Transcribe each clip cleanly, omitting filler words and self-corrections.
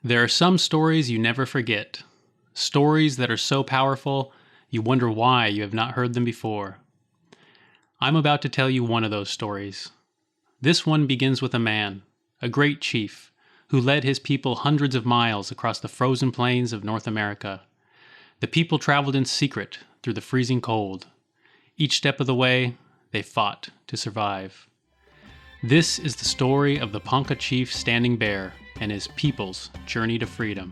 There are some stories you never forget. Stories that are so powerful, you wonder why you have not heard them before. I'm about to tell you one of those stories. This one begins with a man, a great chief, who led his people hundreds of miles across the frozen plains of North America. The people traveled in secret through the freezing cold. Each step of the way, they fought to survive. This is the story of the Ponca chief Standing Bear and his people's journey to freedom.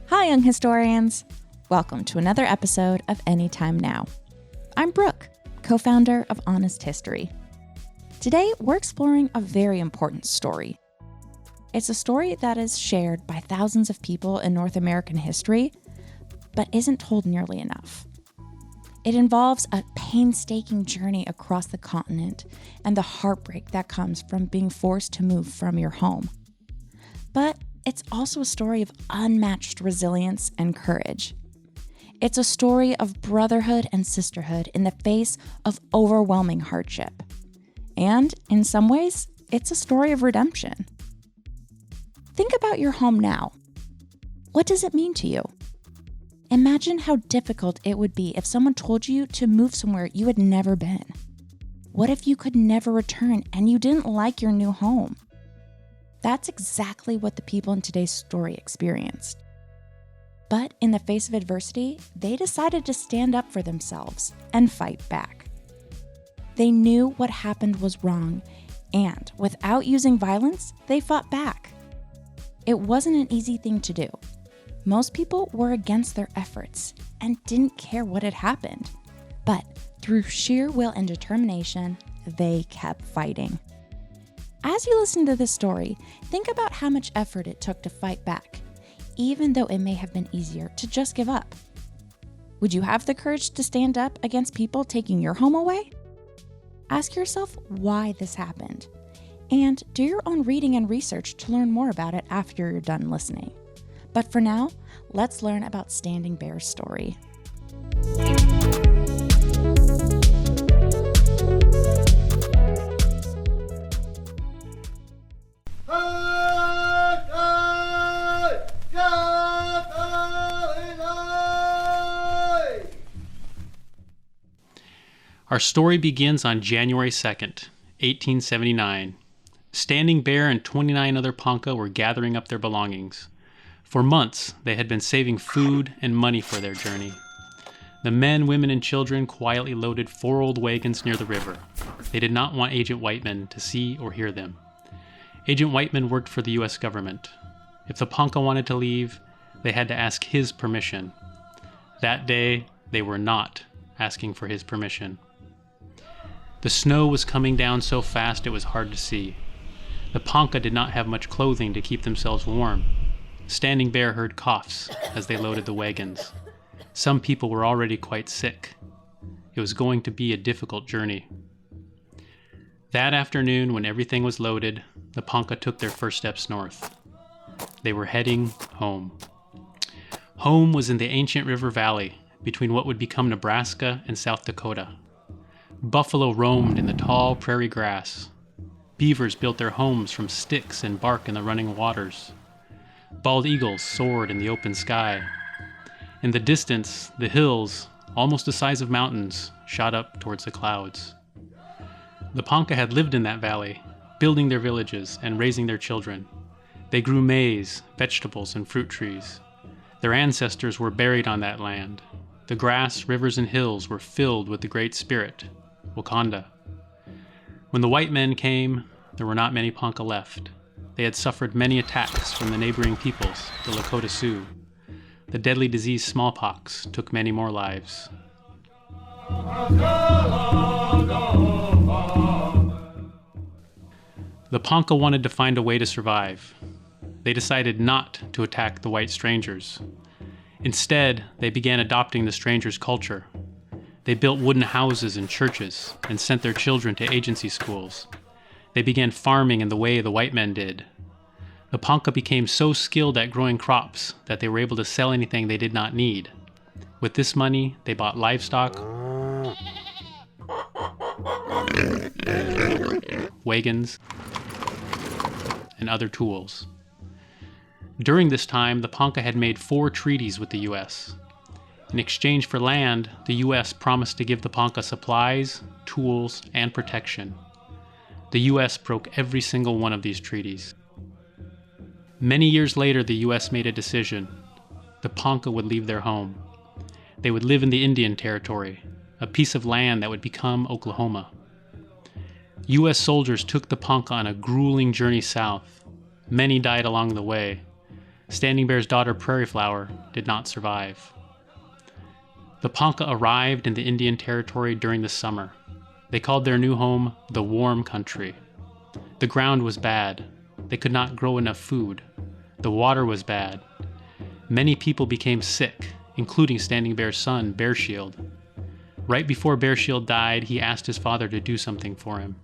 Hi, young historians. Welcome to another episode of Anytime Now. I'm Brooke, co-founder of Honest History. Today, we're exploring a very important story. It's a story that is shared by thousands of people in North American history, but isn't told nearly enough. It involves a painstaking journey across the continent and the heartbreak that comes from being forced to move from your home. But it's also a story of unmatched resilience and courage. It's a story of brotherhood and sisterhood in the face of overwhelming hardship. And in some ways, it's a story of redemption. Think about your home now. What does it mean to you? Imagine how difficult it would be if someone told you to move somewhere you had never been. What if you could never return and you didn't like your new home? That's exactly what the people in today's story experienced. But in the face of adversity, they decided to stand up for themselves and fight back. They knew what happened was wrong, and without using violence, they fought back. It wasn't an easy thing to do. Most people were against their efforts and didn't care what had happened. But through sheer will and determination, they kept fighting. As you listen to this story, think about how much effort it took to fight back, even though it may have been easier to just give up. Would you have the courage to stand up against people taking your home away? Ask yourself why this happened, and do your own reading and research to learn more about it after you're done listening. But for now, let's learn about Standing Bear's story. Our story begins on January 2nd, 1879. Standing Bear and 29 other Ponca were gathering up their belongings. For months, they had been saving food and money for their journey. The men, women, and children quietly loaded 4 old wagons near the river. They did not want Agent Whiteman to see or hear them. Agent Whiteman worked for the U.S. government. If the Ponca wanted to leave, they had to ask his permission. That day, they were not asking for his permission. The snow was coming down so fast it was hard to see. The Ponca did not have much clothing to keep themselves warm. Standing Bear heard coughs as they loaded the wagons. Some people were already quite sick. It was going to be a difficult journey. That afternoon, when everything was loaded, the Ponca took their first steps north. They were heading home. Home was in the ancient river valley between what would become Nebraska and South Dakota. Buffalo roamed in the tall prairie grass. Beavers built their homes from sticks and bark in the running waters. Bald eagles soared in the open sky. In the distance, the hills, almost the size of mountains, shot up towards the clouds. The Ponca had lived in that valley, building their villages and raising their children. They grew maize, vegetables, and fruit trees. Their ancestors were buried on that land. The grass, rivers, and hills were filled with the Great Spirit, Wakanda. When the white men came, there were not many Ponca left. They had suffered many attacks from the neighboring peoples, the Lakota Sioux. The deadly disease smallpox took many more lives. The Ponca wanted to find a way to survive. They decided not to attack the white strangers. Instead, they began adopting the strangers' culture. They built wooden houses and churches and sent their children to agency schools. They began farming in the way the white men did. The Ponca became so skilled at growing crops that they were able to sell anything they did not need. With this money, they bought livestock, wagons, and other tools. During this time, the Ponca had made 4 treaties with the U.S. In exchange for land, the U.S. promised to give the Ponca supplies, tools, and protection. The U.S. broke every single one of these treaties. Many years later, the U.S. made a decision. The Ponca would leave their home. They would live in the Indian Territory, a piece of land that would become Oklahoma. U.S. soldiers took the Ponca on a grueling journey south. Many died along the way. Standing Bear's daughter, Prairie Flower, did not survive. The Ponca arrived in the Indian Territory during the summer. They called their new home the Warm Country. The ground was bad. They could not grow enough food. The water was bad. Many people became sick, including Standing Bear's son, Bear Shield. Right before Bear Shield died, he asked his father to do something for him.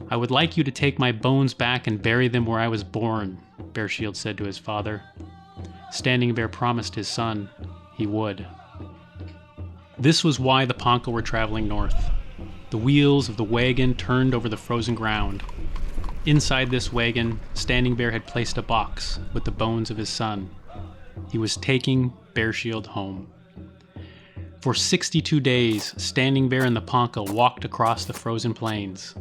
"I would like you to take my bones back and bury them where I was born," Bear Shield said to his father. Standing Bear promised his son he would. This was why the Ponca were traveling north. The wheels of the wagon turned over the frozen ground. Inside this wagon, Standing Bear had placed a box with the bones of his son. He was taking Bear Shield home. For 62 days, Standing Bear and the Ponca walked across the frozen plains.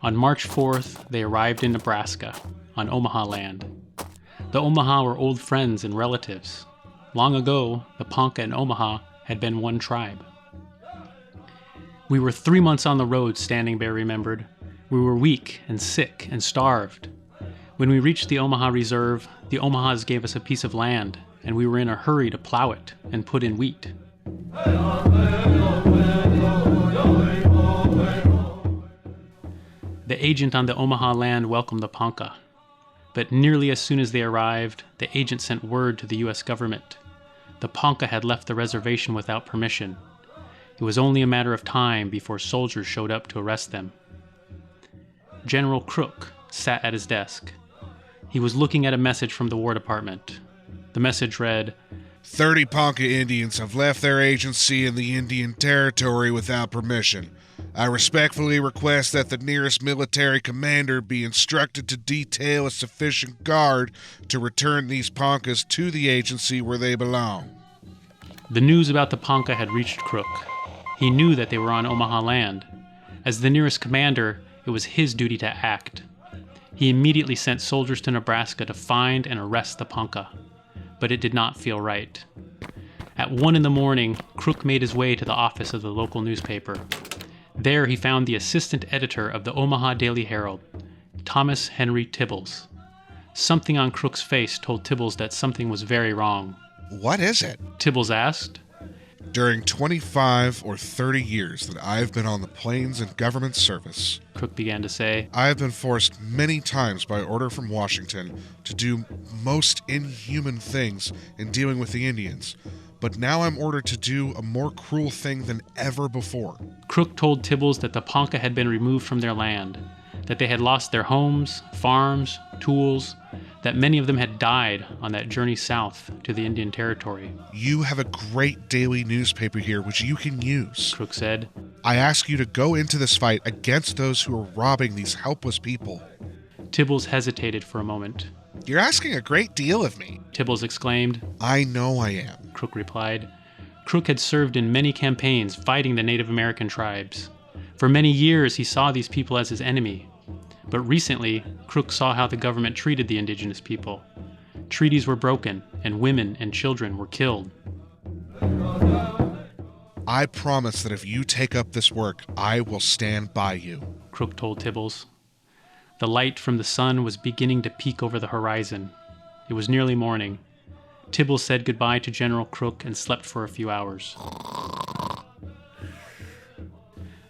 On March 4th, they arrived in Nebraska, on Omaha land. The Omaha were old friends and relatives. Long ago, the Ponca and Omaha had been one tribe. "We were 3 months on the road," Standing Bear remembered. "We were weak and sick and starved. When we reached the Omaha Reserve, the Omahas gave us a piece of land, and we were in a hurry to plow it and put in wheat." The agent on the Omaha land welcomed the Ponca. But nearly as soon as they arrived, the agent sent word to the U.S. government. The Ponca had left the reservation without permission. It was only a matter of time before soldiers showed up to arrest them. General Crook sat at his desk. He was looking at a message from the War Department. The message read, 30 Ponca Indians have left their agency in the Indian Territory without permission. I respectfully request that the nearest military commander be instructed to detail a sufficient guard to return these Poncas to the agency where they belong. The news about the Ponca had reached Crook. He knew that they were on Omaha land. As the nearest commander, it was his duty to act. He immediately sent soldiers to Nebraska to find and arrest the Ponca. But it did not feel right. At 1 a.m, Crook made his way to the office of the local newspaper. There he found the assistant editor of the Omaha Daily Herald, Thomas Henry Tibbles. Something on Crook's face told Tibbles that something was very wrong. "What is it?" Tibbles asked. "During 25 or 30 years that I've been on the plains in government service," Crook began to say, "I have been forced many times by order from Washington to do most inhuman things in dealing with the Indians. But now I'm ordered to do a more cruel thing than ever before." Crook told Tibbles that the Ponca had been removed from their land, that they had lost their homes, farms, tools, that many of them had died on that journey south to the Indian Territory. "You have a great daily newspaper here which you can use," Crook said. "I ask you to go into this fight against those who are robbing these helpless people." Tibbles hesitated for a moment. "You're asking a great deal of me," Tibbles exclaimed. "I know I am," Crook replied. Crook had served in many campaigns fighting the Native American tribes. For many years, he saw these people as his enemy. But recently, Crook saw how the government treated the indigenous people. Treaties were broken, and women and children were killed. "I promise that if you take up this work, I will stand by you," Crook told Tibbles. The light from the sun was beginning to peek over the horizon. It was nearly morning. Tibbles said goodbye to General Crook and slept for a few hours.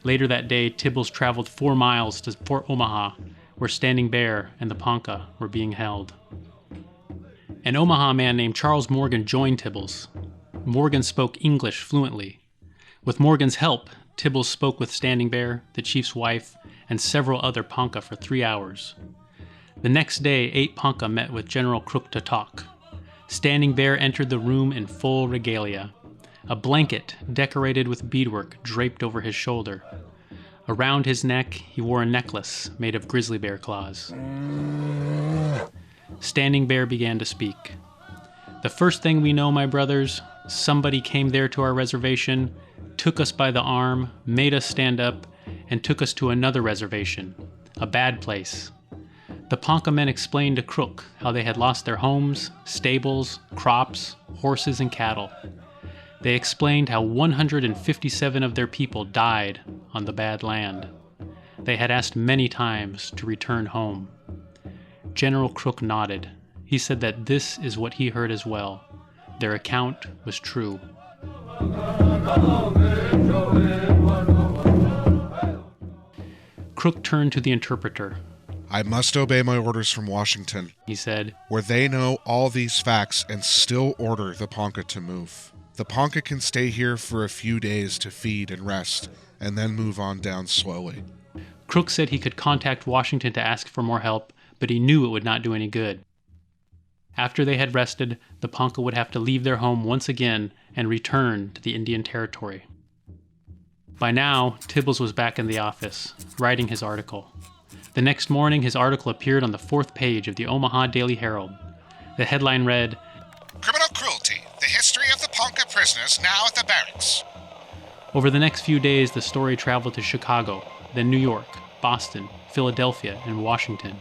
Later that day, Tibbles traveled 4 miles to Fort Omaha, where Standing Bear and the Ponca were being held. An Omaha man named Charles Morgan joined Tibbles. Morgan spoke English fluently. With Morgan's help, Tibbles spoke with Standing Bear, the chief's wife, and several other Ponca for 3 hours. The next day, 8 Ponca met with General Crook to talk. Standing Bear entered the room in full regalia. A blanket decorated with beadwork draped over his shoulder. Around his neck, he wore a necklace made of grizzly bear claws. Standing Bear began to speak. "The first thing we know, my brothers, somebody came there to our reservation, took us by the arm, made us stand up, and took us to another reservation, a bad place." The Ponca men explained to Crook how they had lost their homes, stables, crops, horses, and cattle. They explained how 157 of their people died on the bad land. They had asked many times to return home. General Crook nodded. He said that this is what he heard as well. Their account was true. Crook turned to the interpreter. "I must obey my orders from Washington," he said, "where they know all these facts and still order the Ponca to move. The Ponca can stay here for a few days to feed and rest, and then move on down slowly." Crook said he could contact Washington to ask for more help, but he knew it would not do any good. After they had rested, the Ponca would have to leave their home once again and return to the Indian Territory. By now, Tibbles was back in the office, writing his article. The next morning, his article appeared on the 4th page of the Omaha Daily Herald. The headline read, "Criminal cruelty, the history of the Ponca prisoners now at the barracks." Over the next few days, the story traveled to Chicago, then New York, Boston, Philadelphia, and Washington.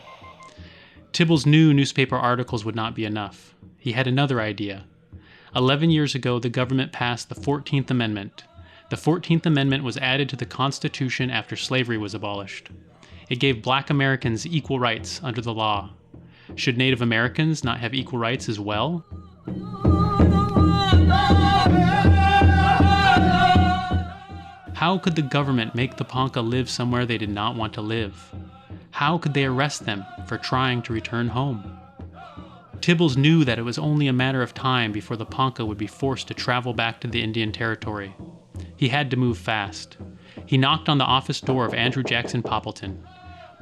Tibbles knew newspaper articles would not be enough. He had another idea. 11 years ago, the government passed the 14th Amendment. The 14th Amendment was added to the Constitution after slavery was abolished. It gave Black Americans equal rights under the law. Should Native Americans not have equal rights as well? How could the government make the Ponca live somewhere they did not want to live? How could they arrest them for trying to return home? Tibbles knew that it was only a matter of time before the Ponca would be forced to travel back to the Indian Territory. He had to move fast. He knocked on the office door of Andrew Jackson Poppleton.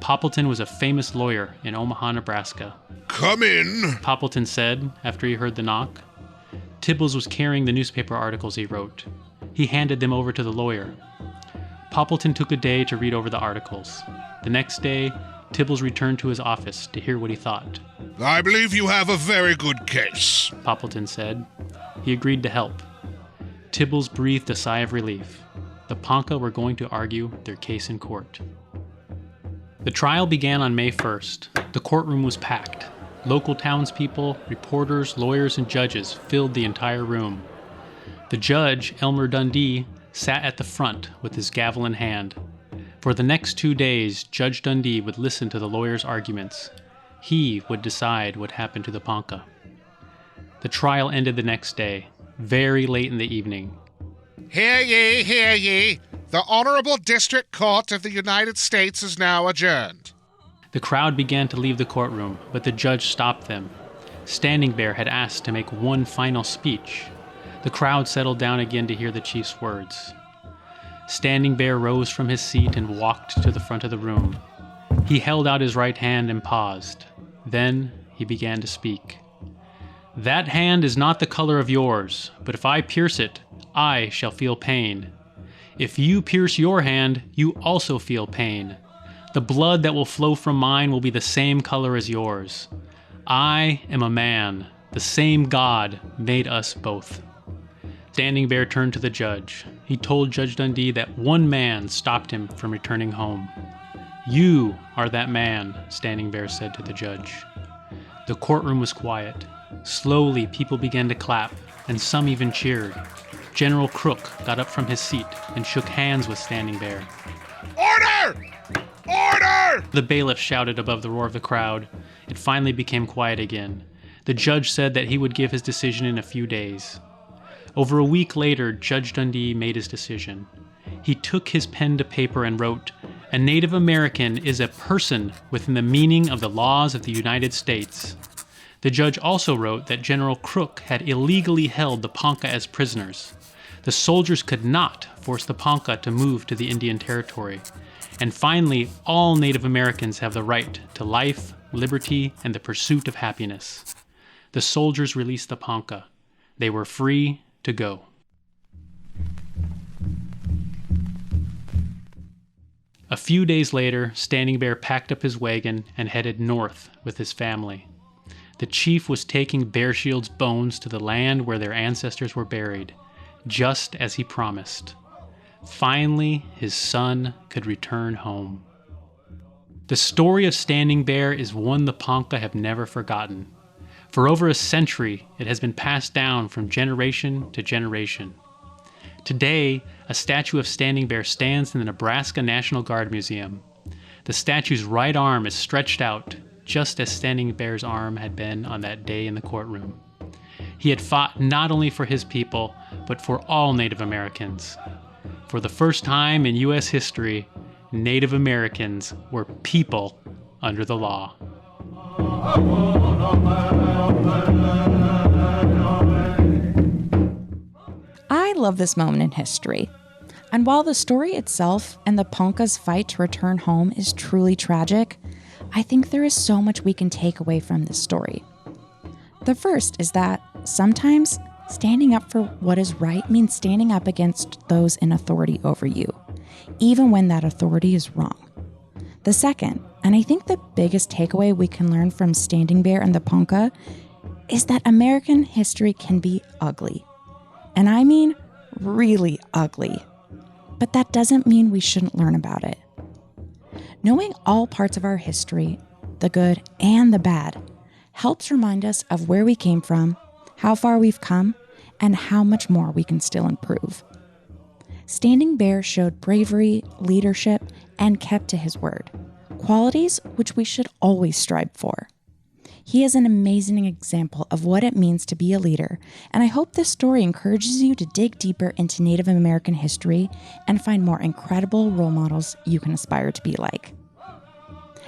Poppleton was a famous lawyer in Omaha, Nebraska. "Come in," Poppleton said after he heard the knock. Tibbles was carrying the newspaper articles he wrote. He handed them over to the lawyer. Poppleton took a day to read over the articles. The next day, Tibbles returned to his office to hear what he thought. "I believe you have a very good case," Poppleton said. He agreed to help. Tibbles breathed a sigh of relief. The Ponca were going to argue their case in court. The trial began on May 1st. The courtroom was packed. Local townspeople, reporters, lawyers, and judges filled the entire room. The judge, Elmer Dundee, sat at the front with his gavel in hand. For the next 2 days, Judge Dundee would listen to the lawyers' arguments. He would decide what happened to the Ponca. The trial ended the next day, very late in the evening. "Hear ye, hear ye. The Honorable District Court of the United States is now adjourned." The crowd began to leave the courtroom, but the judge stopped them. Standing Bear had asked to make one final speech. The crowd settled down again to hear the chief's words. Standing Bear rose from his seat and walked to the front of the room. He held out his right hand and paused. Then he began to speak. "That hand is not the color of yours, but if I pierce it, I shall feel pain. If you pierce your hand, you also feel pain. The blood that will flow from mine will be the same color as yours. I am a man. The same God made us both." Standing Bear turned to the judge. He told Judge Dundee that one man stopped him from returning home. "You are that man," Standing Bear said to the judge. The courtroom was quiet. Slowly, people began to clap, and some even cheered. General Crook got up from his seat and shook hands with Standing Bear. "Order! Order!" The bailiff shouted above the roar of the crowd. It finally became quiet again. The judge said that he would give his decision in a few days. Over a week later, Judge Dundee made his decision. He took his pen to paper and wrote, "A Native American is a person within the meaning of the laws of the United States." The judge also wrote that General Crook had illegally held the Ponca as prisoners. The soldiers could not force the Ponca to move to the Indian Territory. And finally, all Native Americans have the right to life, liberty, and the pursuit of happiness. The soldiers released the Ponca. They were free to go. A few days later, Standing Bear packed up his wagon and headed north with his family. The chief was taking Bear Shield's bones to the land where their ancestors were buried, just as he promised. Finally, his son could return home. The story of Standing Bear is one the Ponca have never forgotten. For over a century, it has been passed down from generation to generation. Today, a statue of Standing Bear stands in the Nebraska National Guard Museum. The statue's right arm is stretched out, just as Standing Bear's arm had been on that day in the courtroom. He had fought not only for his people, but for all Native Americans. For the first time in U.S. history, Native Americans were people under the law. I love this moment in history. And while the story itself and the Ponca's fight to return home is truly tragic, I think there is so much we can take away from this story. The first is that sometimes standing up for what is right means standing up against those in authority over you, even when that authority is wrong. The second, and I think the biggest takeaway we can learn from Standing Bear and the Ponca, is that American history can be ugly. And I mean really ugly. But that doesn't mean we shouldn't learn about it. Knowing all parts of our history, the good and the bad, helps remind us of where we came from, how far we've come, and how much more we can still improve. Standing Bear showed bravery, leadership, and kept to his word, qualities which we should always strive for. He is an amazing example of what it means to be a leader, and I hope this story encourages you to dig deeper into Native American history and find more incredible role models you can aspire to be like.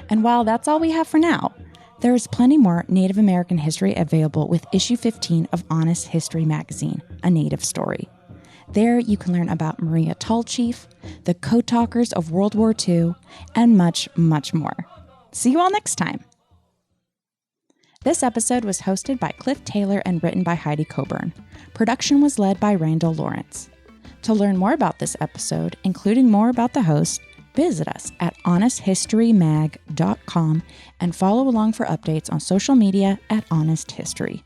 And while that's all we have for now, there is plenty more Native American history available with issue 15 of Honest History magazine, A Native Story. There you can learn about Maria Tallchief, the Code Talkers of World War II, and much, much more. See you all next time. This episode was hosted by Cliff Taylor and written by Heidi Coburn. Production was led by Randall Lawrence. To learn more about this episode, including more about the host, visit us at honesthistorymag.com and follow along for updates on social media at Honest History.